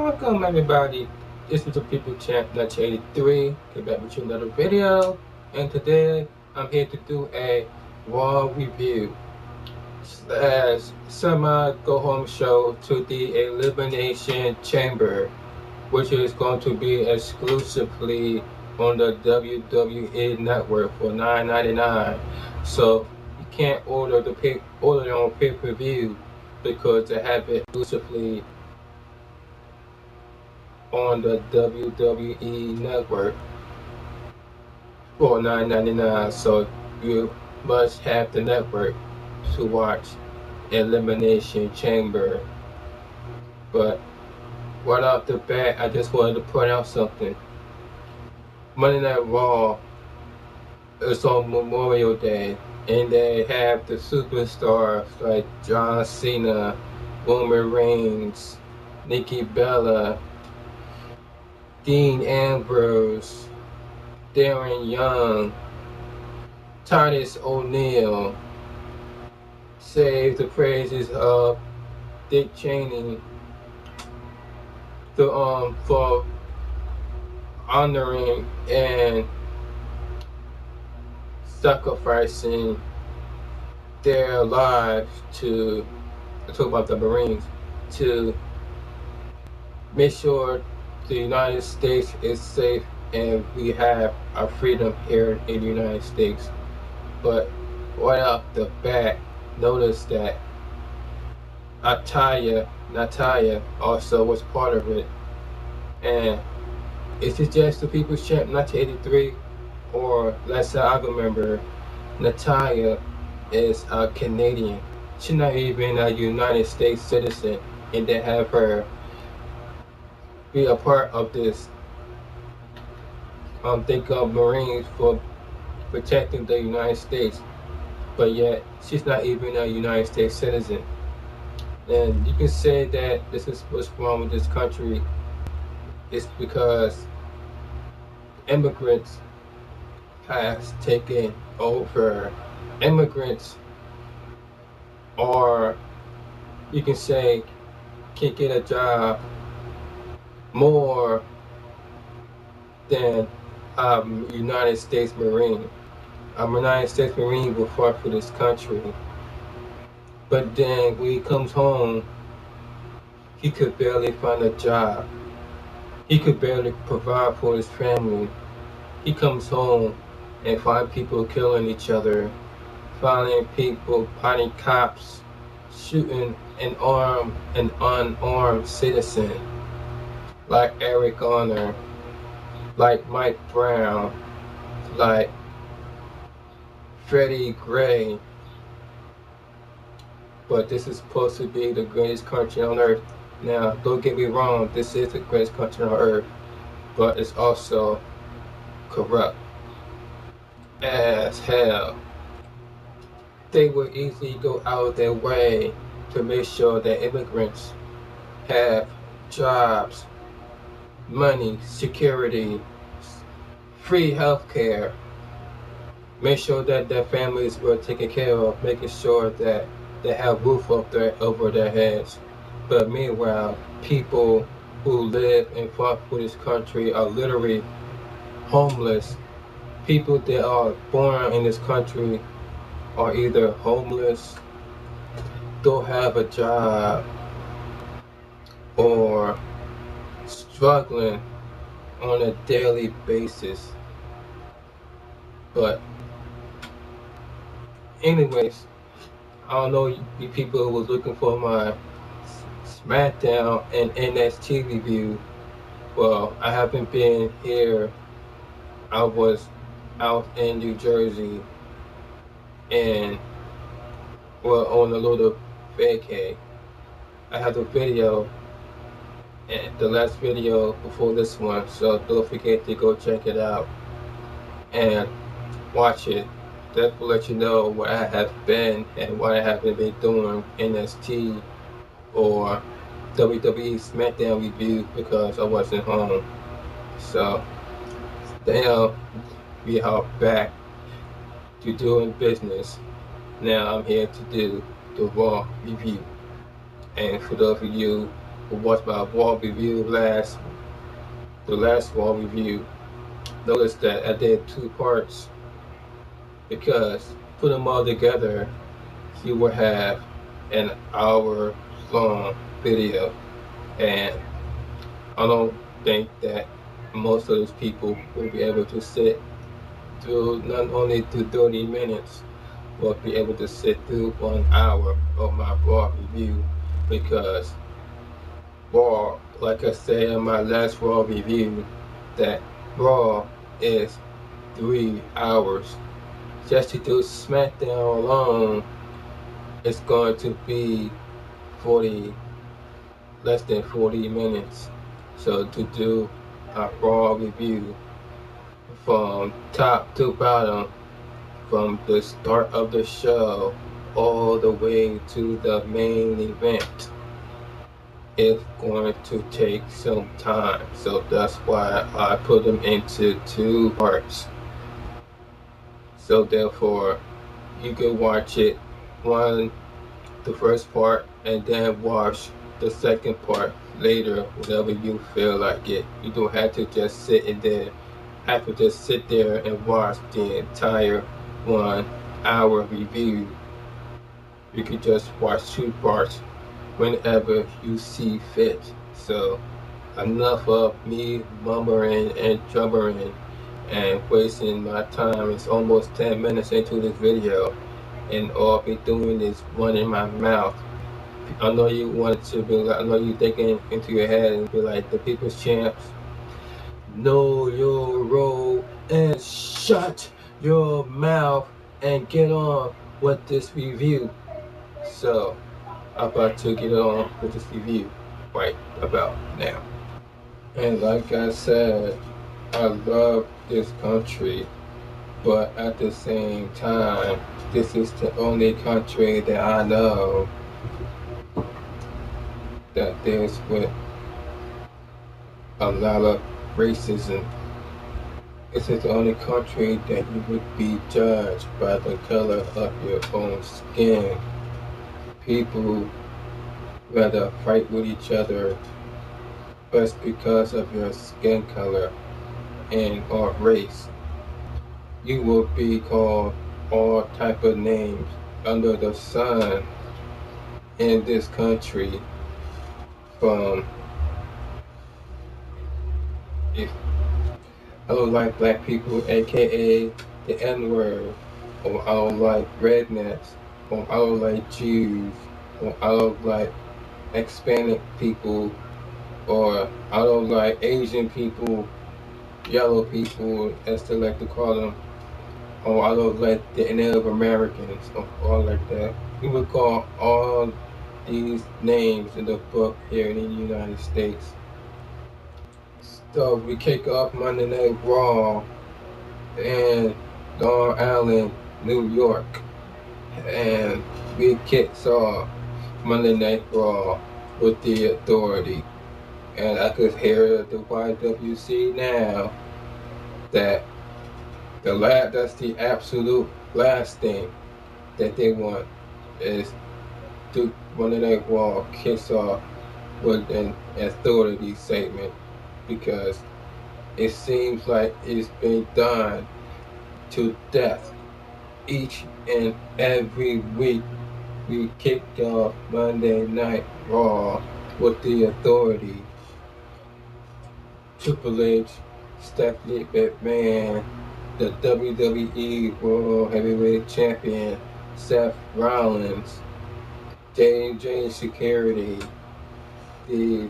Welcome everybody. This is the People Champ 1983. Get back with you another video. And today I'm here to do a Raw review slash semi go home show to the Elimination Chamber, which is going to be exclusively on the WWE network for $9.99. So you can't order it on pay-per-view because they have it exclusively on the WWE network for $9.99. So you must have the network to watch Elimination Chamber. But right off the bat, I just wanted to point out something. Monday Night Raw is on Memorial Day, and they have the superstars like John Cena, Roman Reigns, Nikki Bella, Dean Ambrose, Darren Young, Titus O'Neil, save the praises of Dick Cheney for honoring and sacrificing their lives to talk about the Marines to make sure the United States is safe and we have our freedom here in the United States. But right off the bat, notice that Natalia also was part of it. And is it just the People's Champ 1983? Or last time I remember, Natalia is a Canadian. She's not even a United States citizen, and they have her be a part of this think of Marines for protecting the United States, but yet she's not even a United States citizen. And you can say that this is what's wrong with this country. It's because immigrants has taken over. Immigrants are, you can say, can get a job more than United States Marine. A United States Marine will fight for this country, but then when he comes home, he could barely find a job. He could barely provide for his family. He comes home and find people killing each other, finding cops, shooting an unarmed citizen like Eric Garner, like Mike Brown, like Freddie Gray. But this is supposed to be the greatest country on earth. Now, don't get me wrong, this is the greatest country on earth, but it's also corrupt as hell. They will easily go out of their way to make sure that immigrants have jobs, money, security, free health care, make sure that their families were taken care of, making sure that they have roof over their heads. But meanwhile, people who live and fight for this country are literally homeless. People that are born in this country are either homeless, don't have a job, or struggling on a daily basis. But anyways, I don't know you people who was looking for my SmackDown and NXT review. Well, I haven't been here. I was out in New Jersey and on a little vacay. I have a video, and the last video before this one, so don't forget to go check it out and watch it. That will let you know where I have been and what I haven't been doing NXT or WWE SmackDown review because I wasn't home. So now we are back to doing business. Now I'm here to do the Raw review. And for those of you who watched my Raw review the last Raw review, noticed that I did 2 parts because put them all together, you will have an hour long video, and I don't think that most of those people will be able to sit through not only through 30 minutes, but be able to sit through 1 hour of my Raw review, because Raw, like I said in my last Raw review, that Raw is 3 hours. Just to do SmackDown alone, it's going to be less than 40 minutes. So to do a Raw review from top to bottom, from the start of the show all the way to the main event, it's going to take some time. So that's why I put them into 2 parts. So therefore, you can watch it the first part, and then watch the second part later, whenever you feel like it. You don't have to just sit there and watch the entire 1 hour review. You can just watch 2 parts whenever you see fit. So enough of me mumbling and jubbering and wasting my time. It's almost 10 minutes into this video, and all I'll be doing is running my mouth. I know you want to be like, I know you thinking into your head and be like, the people's champs, know your role and shut your mouth and get on with this review. So I'm about to get on with this review right about now. And like I said, I love this country, but at the same time, this is the only country that I know that deals with a lot of racism. This is the only country that you would be judged by the color of your own skin. People rather fight with each other just because of your skin color and or race. You will be called all type of names under the sun in this country, from if I don't like black people, aka the N-word, or I don't like rednecks, or I don't like Jews, or I don't like Hispanic people, or I don't like Asian people, yellow people, as they like to call them, or I don't like the Native Americans, or all like that. We would call all these names in the book here in the United States. So we kick off Monday Night Raw in Long Island, New York, and we kicks off Monday Night Raw with the Authority. And I could hear the YWC now that that's the absolute last thing that they want is to Monday Night Raw kicks off with an Authority segment, because it seems like it's been done to death each and every week. We kicked off Monday Night Raw with the Authority. Triple H, Stephanie McMahon, the WWE World Heavyweight Champion, Seth Rollins, J&J Security, the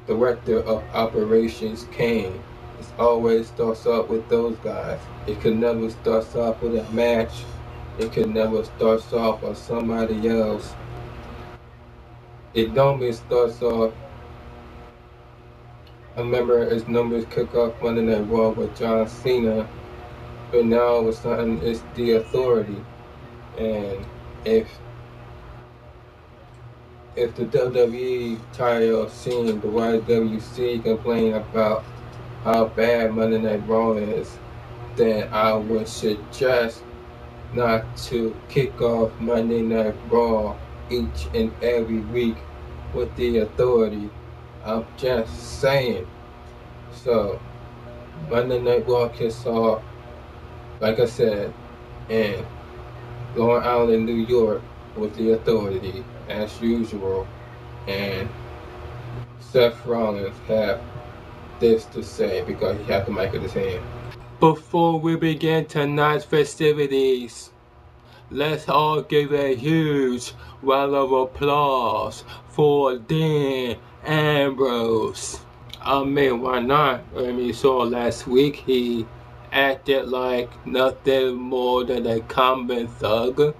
Director of Operations, Kane. It always starts off with those guys. It could never start off with a match. It could never start off on somebody else. It normally starts off. I remember his numbers kick off Monday Night Raw with John Cena, but now with something it's the Authority. And if the WWE tired of seeing the YWC complain about how bad Monday Night Raw is, then I would suggest not to kick off Monday Night Raw each and every week with the authority. I'm just saying. So, Monday Night Raw kicks off, like I said, and going out in New York with the authority, as usual. And Seth Rollins have this to say because he had the mic in his hand. Before we begin tonight's festivities, let's all give a huge round of applause for Dean Ambrose. I mean, why not? I mean, you saw last week he acted like nothing more than a common thug.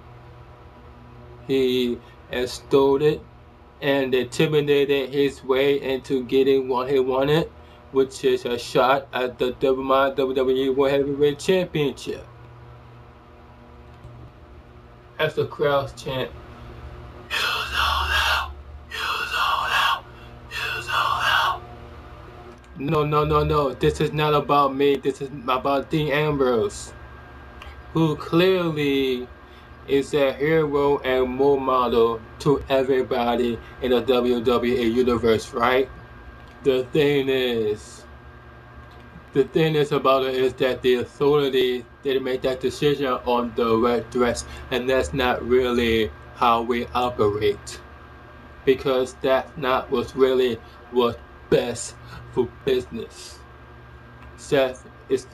He extorted and intimidated his way into getting what he wanted, which is a shot at the WWE World Heavyweight Championship. As the crowds chant, "You sold out! You sold out! You sold out!" No. This is not about me. This is about Dean Ambrose, who clearly is a hero and role model to everybody in the WWE universe, right? The thing is about it is that the authority didn't make that decision on the red dress, and that's not really how we operate, because that's not what's best for business. Seth, it's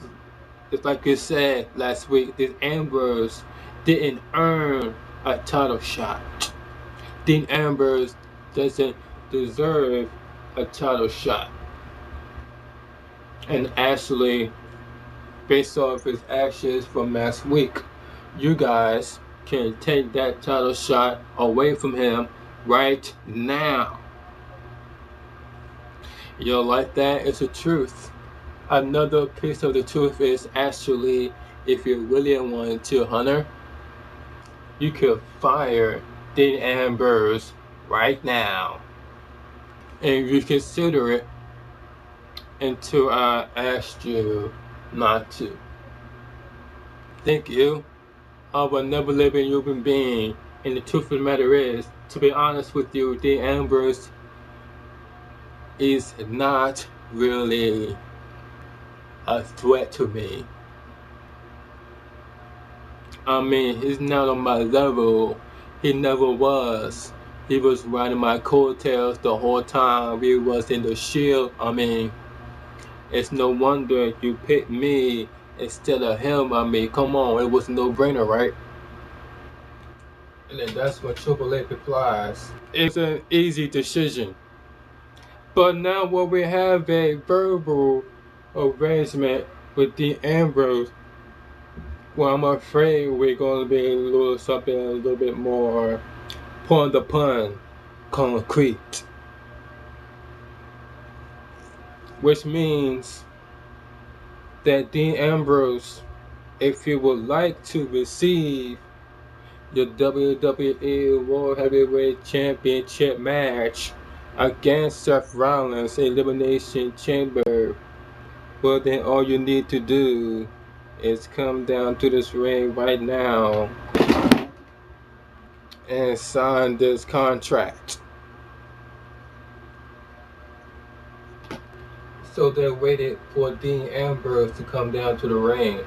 like you said last week, this Ambrose didn't earn a title shot. Dean Ambrose doesn't deserve a title shot. And actually, based off his actions from last week, you guys can take that title shot away from him right now. You don't like that? It's the truth. Another piece of the truth is actually, if you really want to, Hunter, you could fire Dean Ambrose right now. And you consider it until I asked you not to. Thank you. I will never live in human being. And the truth of the matter is, to be honest with you, Dean Ambrose is not really a threat to me. I mean, he's not on my level. He never was. He was riding my coattails the whole time we was in the Shield. I mean, it's no wonder you picked me instead of him. I mean, come on, it was a no-brainer, right? And then that's when Triple H replies, it's an easy decision. But now when we have a verbal arrangement with Dean Ambrose, well, I'm afraid we're going to be a little bit more pun concrete. Which means that Dean Ambrose, if you would like to receive your WWE World Heavyweight Championship match against Seth Rollins Elimination Chamber, well then all you need to do is come down to this ring right now and sign this contract. So they waited for Dean Ambrose to come down to the ring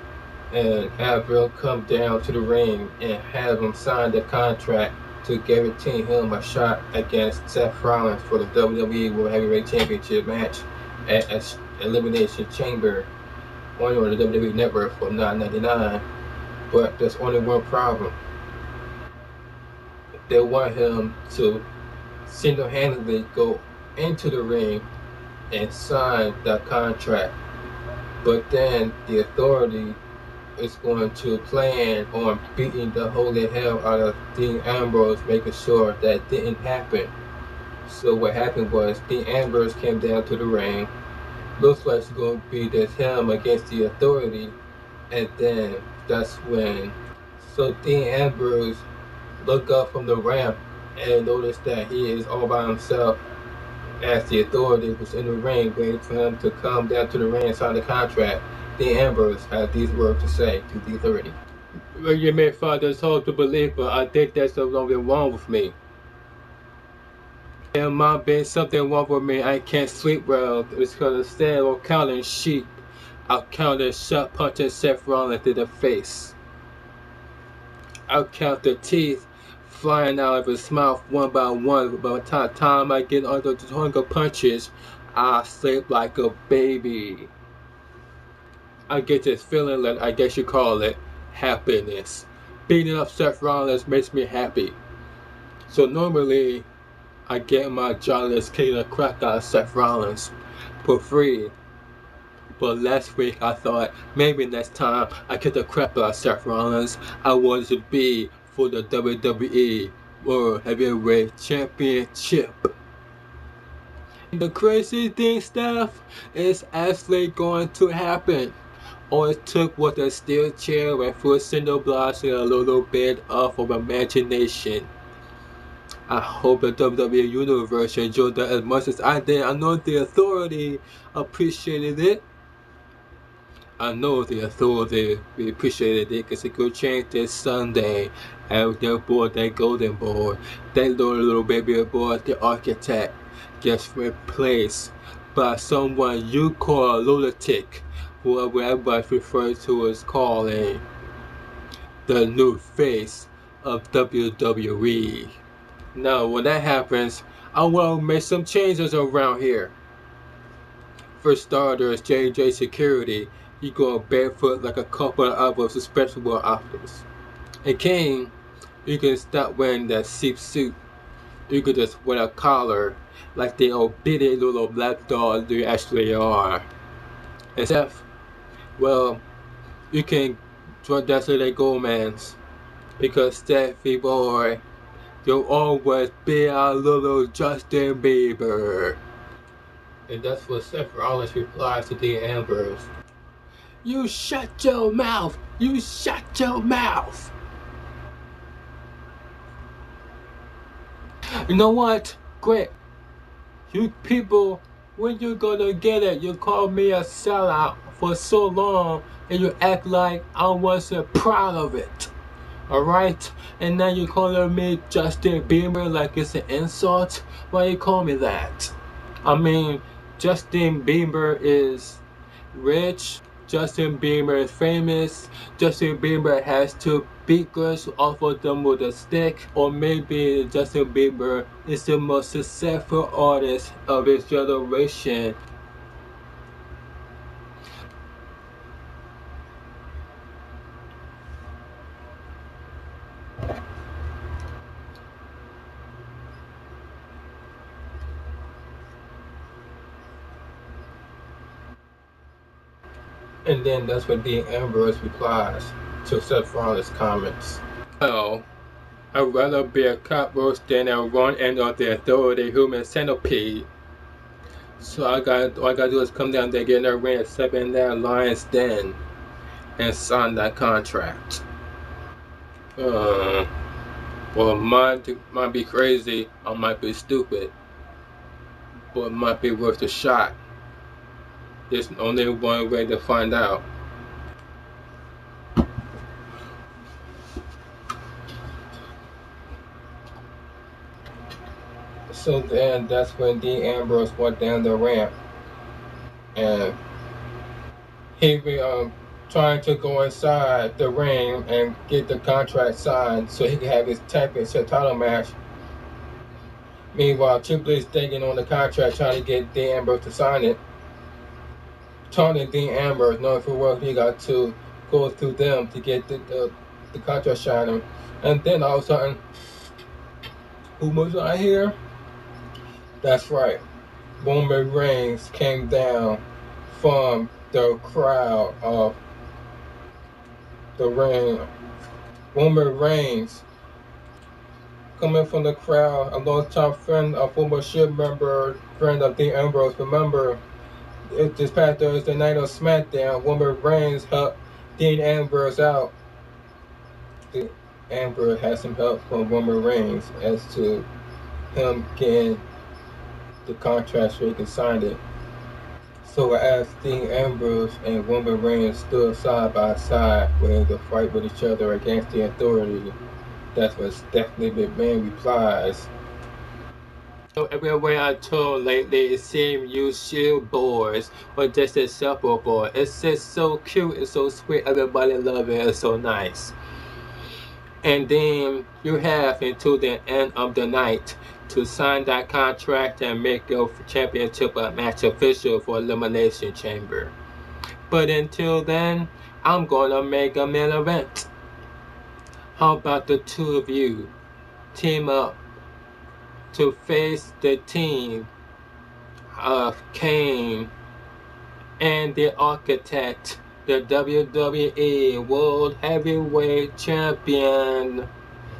and have him come down to the ring and have him sign the contract to guarantee him a shot against Seth Rollins for the WWE World Heavyweight Championship match at Elimination Chamber on the WWE Network for $9.99. But there's only one problem. They want him to single-handedly go into the ring and sign that contract. But then the authority is going to plan on beating the holy hell out of Dean Ambrose, making sure that didn't happen. So what happened was Dean Ambrose came down to the ring. Looks like it's going to be this him against the authority. And then that's when Dean Ambrose looked up from the ramp and noticed that he is all by himself, as the authority was in the ring waiting for him to come down to the ring and sign the contract. Dean Ambrose had these words to say to the authority. Well, you may find this hard to believe, but I think there's something wrong with me. There might be something wrong with me. I can't sleep well. It's because instead of counting sheep, I'll count the shot punching Seth Rollins in the face. I'll count the teeth flying out of his mouth one by one. By the time I get under the 200 punches, I sleep like a baby. I get this feeling that I guess you call it happiness. Beating up Seth Rollins makes me happy. So normally, I get my jobless kicking a crack out of Seth Rollins for free. But last week I thought maybe next time I kick the crap out of Seth Rollins, I wanted to be for the WWE World Heavyweight Championship. And the crazy thing, Steph, is actually going to happen. All it took was a steel chair and full cinder blocks and a little bit of imagination. I hope the WWE Universe enjoyed that as much as I did. I know the Authority appreciated it. I know the Authority appreciated it because it could change this Sunday. And their boy, that golden boy, that little baby boy, the architect, gets replaced by someone you call a lunatic, who everybody refers to as calling the new face of WWE. Now, when that happens, I want to make some changes around here. For starters, JJ Security, he going barefoot like a couple of other respectable athletes. And King, you can stop wearing that cheap suit. You can just wear a collar like the obedient little black dog you actually are. And Steph, well, you can join Destiny Gomez because Steffi boy, you'll always be our little Justin Bieber. And that's what Seth Rollins replies to Dean Ambrose. You shut your mouth! You shut your mouth! You know what? Great. You people, when you gonna get it? You called me a sellout for so long and you act like I wasn't proud of it. Alright? And now you're calling me Justin Bieber like it's an insult? Why you call me that? I mean, Justin Bieber is rich, Justin Bieber is famous, Justin Bieber has two beakers off of them with a stick, or maybe Justin Bieber is the most successful artist of his generation. And then that's when Dean Ambrose replies to Seth Rollins' comments. Well, I'd rather be a cockroach than at one end of the Authority human centipede. So all I gotta do is come down there, get in that ring, step in that lion's den, and sign that contract. Well, might be crazy, I might be stupid, but it might be worth a shot. There's only one way to find out. So then that's when Dean Ambrose went down the ramp and he was trying to go inside the ring and get the contract signed so he could have his championship title match. Meanwhile, Triple H thinking on the contract, trying to get Dean Ambrose to sign it. Tony Dean Ambrose, knowing for what he got to go through them to get the contract signed. And then all of a sudden, who was I here? That's right. Roman Reigns came down from the crowd of the ring. Roman Reigns coming from the crowd, a long-time friend, a former Shield member, friend of Dean Ambrose. Remember, this past Thursday night on SmackDown, Roman Reigns helped Dean Ambrose out. Dean Ambrose had some help from Roman Reigns as to him getting the contract so he can sign it. So as Dean Ambrose and Roman Reigns stood side by side ready to fight with each other against the Authority, that's when Stephanie McMahon replies, So everywhere I turn lately, it seems you shield boards or just a shuffleboard. It's just so cute and so sweet. Everybody love it. It's so nice. And then you have until the end of the night to sign that contract and make your championship match official for Elimination Chamber. But until then, I'm gonna make a main event. How about the two of you team up to face the team of Kane and the Architect, the WWE World Heavyweight Champion,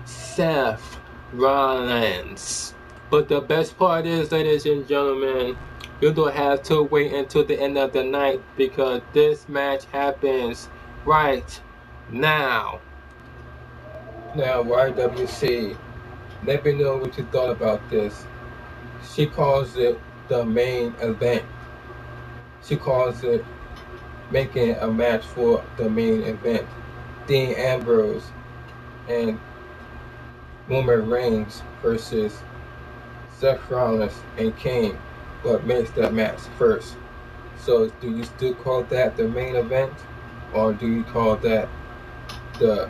Seth Rollins. But the best part is, ladies and gentlemen, you don't have to wait until the end of the night because this match happens right now. Now, YWC, let me know what you thought about this. She calls it the main event. She calls it making a match for the main event. Dean Ambrose and Roman Reigns versus Seth Rollins and Kane, but makes that match first. So do you still call that the main event, or do you call that the